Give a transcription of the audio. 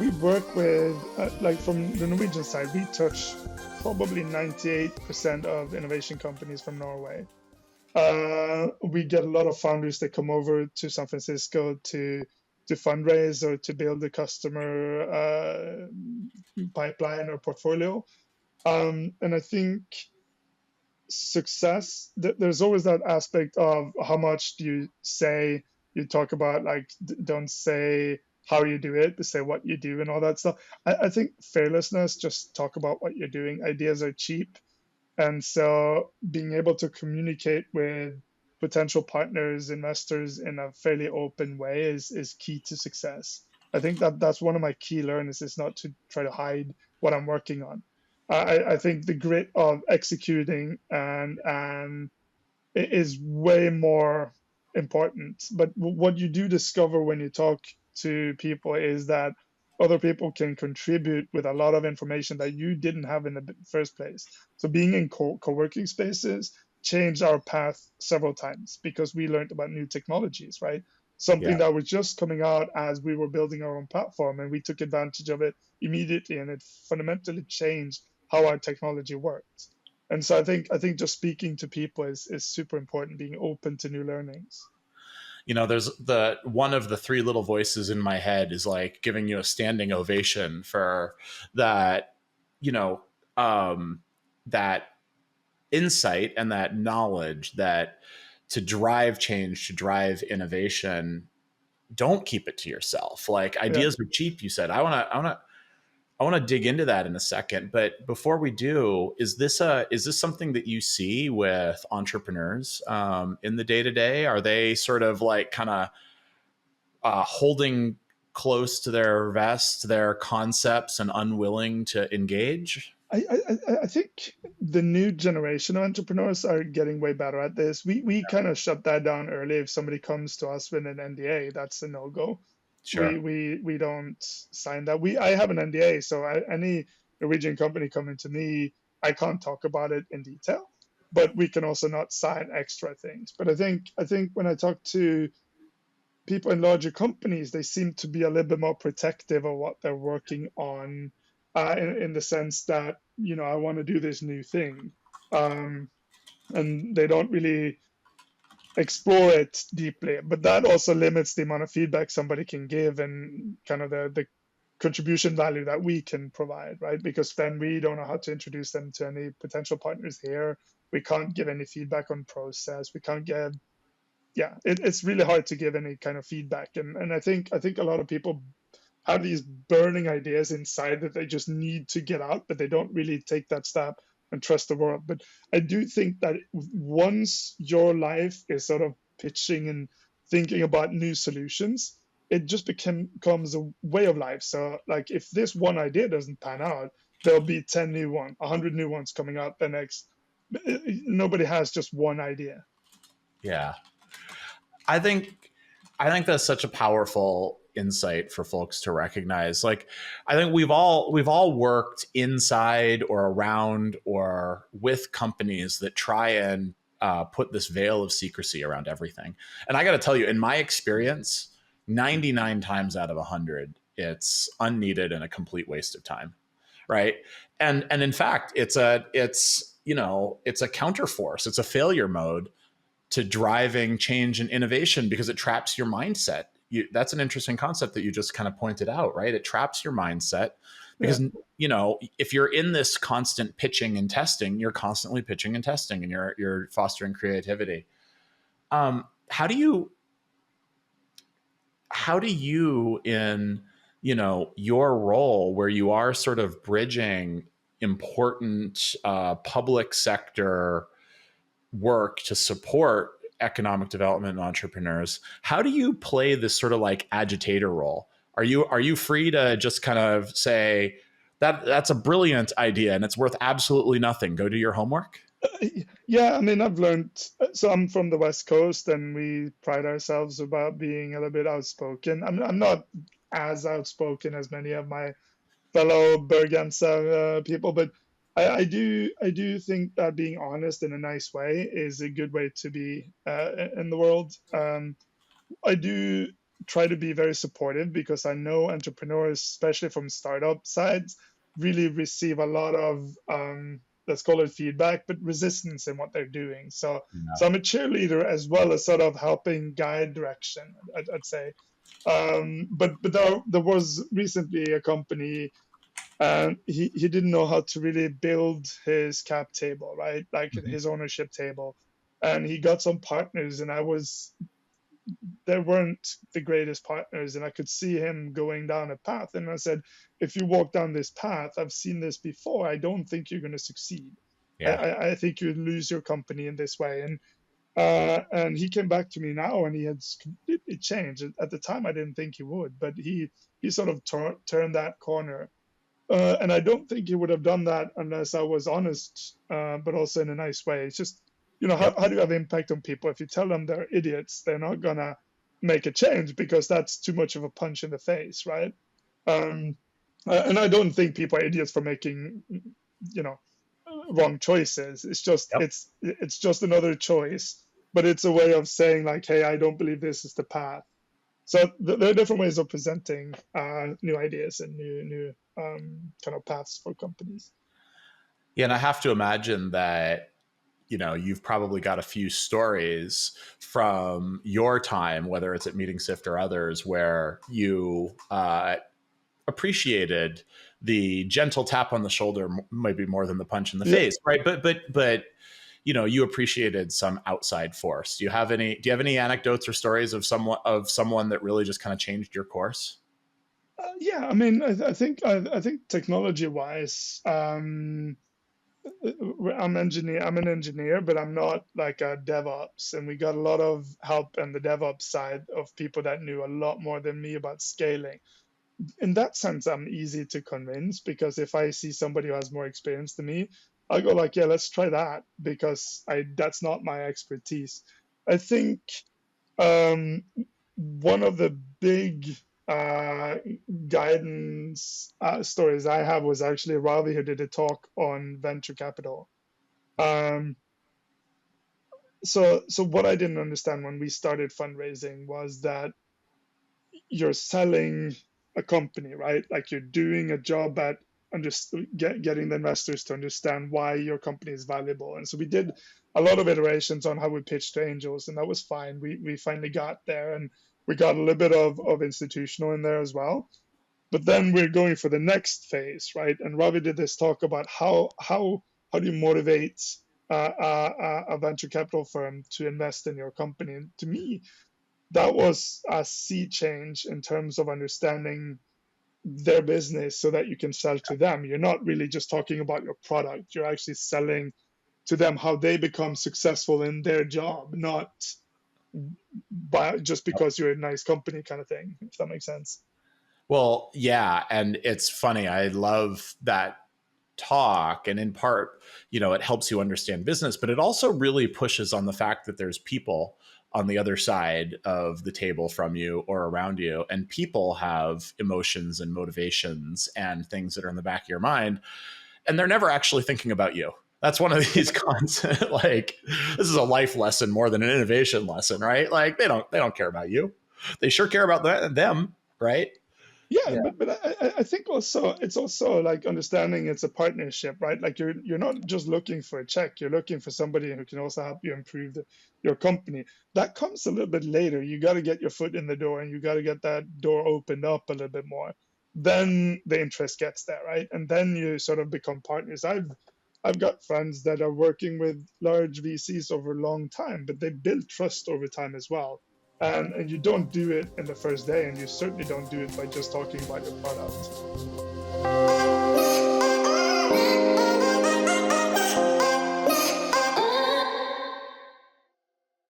we work with, like from the Norwegian side, we touch probably 98% of innovation companies from Norway. We get a lot of founders that come over to San Francisco to fundraise or to build a customer pipeline or portfolio. And I think success, there's always that aspect of how much do you say. You talk about like don't say how you do it, but say what you do and all that stuff. I think fearlessness, just talk about what you're doing. Ideas are cheap, and so being able to communicate with potential partners, investors in a fairly open way is key to success. I think that's one of my key learnings, is not to try to hide what I'm working on. I think the grit of executing and is way more important. But what you do discover when you talk to people is that other people can contribute with a lot of information that you didn't have in the first place. So being in co-working spaces changed our path several times because we learned about new technologies, right? Something Yeah. that was just coming out as we were building our own platform, and we took advantage of it immediately, and it fundamentally changed how our technology worked. And so I think just speaking to people is super important, being open to new learnings. There's the one of the three little voices in my head is like giving you a standing ovation for that, you know, that insight and that knowledge that to drive change, to drive innovation, don't keep it to yourself. Like Yeah. ideas are cheap, you said. I want to dig into that in a second, but before we do, is this something that you see with entrepreneurs in the day to day? Are they sort of like kind of holding close to their vest their concepts and unwilling to engage? I think the new generation of entrepreneurs are getting way better at this. We kind of shut that down early. If somebody comes to us with an NDA, that's a no go. We Sure. we we don't sign that. I have an NDA, so any Norwegian company coming to me, I can't talk about it in detail. But we can also not sign extra things. But I think when I talk to people in larger companies, they seem to be a little bit more protective of what they're working on, in the sense that, I want to do this new thing. Um, and they don't really explore it deeply. But that also limits the amount of feedback somebody can give and kind of the contribution value that we can provide, right? Because then we don't know how to introduce them to any potential partners here. We can't give any feedback on process. We can't give yeah, it's really hard to give any kind of feedback, and I think a lot of people have these burning ideas inside that they just need to get out, but they don't really take that step and trust the world. But I do think that once your life is sort of pitching and thinking about new solutions, it just becomes a way of life. So like if this one idea doesn't pan out, there'll be 10 new ones, 100 new ones coming out the next. Nobody has just one idea. Yeah. I think I think that's such a powerful insight for folks to recognize. Like I think we've all worked inside or around or with companies that try and put this veil of secrecy around everything. And I got to tell you, in my experience, 99 times out of 100, it's unneeded and a complete waste of time, right? And in fact, it's a counterforce. It's a failure mode to driving change and innovation because it traps your mindset. That's an interesting concept that you just kind of pointed out, right? It traps your mindset Yeah. because if you're in this constant pitching and testing, you're constantly pitching and testing, and you're fostering creativity. How do you in your role where you are sort of bridging important public sector work to support economic development and entrepreneurs, how do you play this sort of like agitator role? Are you free to just kind of say that's a brilliant idea and it's worth absolutely nothing, go do your homework? Yeah, I mean, I've learned. So I'm from the West Coast, and we pride ourselves about being a little bit outspoken. I'm not as outspoken as many of my fellow Bergense people, but I do think that being honest in a nice way is a good way to be in the world. I do try to be very supportive, because I know entrepreneurs, especially from startup sides, really receive a lot of let's call it feedback, but resistance in what they're doing. So I'm a cheerleader as well as sort of helping guide direction, I'd say. But there was recently a company, and he didn't know how to really build his cap table, right? Like Mhm. his ownership table. And he got some partners, and they weren't the greatest partners, and I could see him going down a path. And I said, if you walk down this path, I've seen this before, I don't think you're going to succeed. Yeah. I think you'd lose your company in this way. And he came back to me now, and he had completely changed. At the time, I didn't think he would, but he sort of turned that corner. And I don't think he would have done that unless I was honest, but also in a nice way. It's just, Yep. how do you have impact on people? If you tell them they're idiots, they're not gonna make a change, because that's too much of a punch in the face, right? Um, and I don't think people are idiots for making, you know, wrong choices. Yep. It's just another choice, but it's a way of saying like, hey, I don't believe this is the path. So there are different ways of presenting new ideas and new kind of paths for companies. Yeah, and I have to imagine that you've probably got a few stories from your time, whether it's at Meeting Sift or others, where you appreciated the gentle tap on the shoulder, maybe more than the punch in the Yeah, face, right? But you appreciated some outside force. Do you have any anecdotes or stories of someone that really just kind of changed your course? yeah. I mean, I think technology wise, I'm an engineer, but I'm not like a DevOps, and we got a lot of help on the DevOps side of people that knew a lot more than me about scaling. In that sense, I'm easy to convince, because if I see somebody who has more experience than me, I'll go like, yeah, let's try that, because I that's not my expertise. I think um, one of the big uh, guidance stories I have was actually Ravi, who did a talk on venture capital. Um, so what I didn't understand when we started fundraising was that you're selling a company, right? Like you're doing a job at getting the investors to understand why your company is valuable. And so we did a lot of iterations on how we pitched to angels, and that was fine. We finally got there, and we got a little bit of institutional in there as well. But then we're going for the next phase, right? And Ravi did this talk about how do you motivate a venture capital firm to invest in your company. And to me, that was a sea change in terms of understanding their business so that you can sell to them. You're not really just talking about your product, you're actually selling to them how they become successful in their job, not just because you're a nice company kind of thing, if that makes sense. Well, yeah, and it's funny. I love that talk, and in part, it helps you understand business, but it also really pushes on the fact that there's people on the other side of the table from you or around you, and people have emotions and motivations and things that are in the back of your mind, and they're never actually thinking about you. That's one of these constant, like, this is a life lesson more than an innovation lesson, right? Like they don't care about you. They sure care about them, right? Yeah, Yeah. but I think also it's also like understanding it's a partnership, right? Like you're not just looking for a check, you're looking for somebody who can also help you improve your company. That comes a little bit later. You got to get your foot in the door, and you got to get that door opened up a little bit more. Then the interest gets there, right? And then you sort of become partners. I've got friends that are working with large VCs over a long time, but they build trust over time as well. And you don't do it in the first day, and you certainly don't do it by just talking about your product.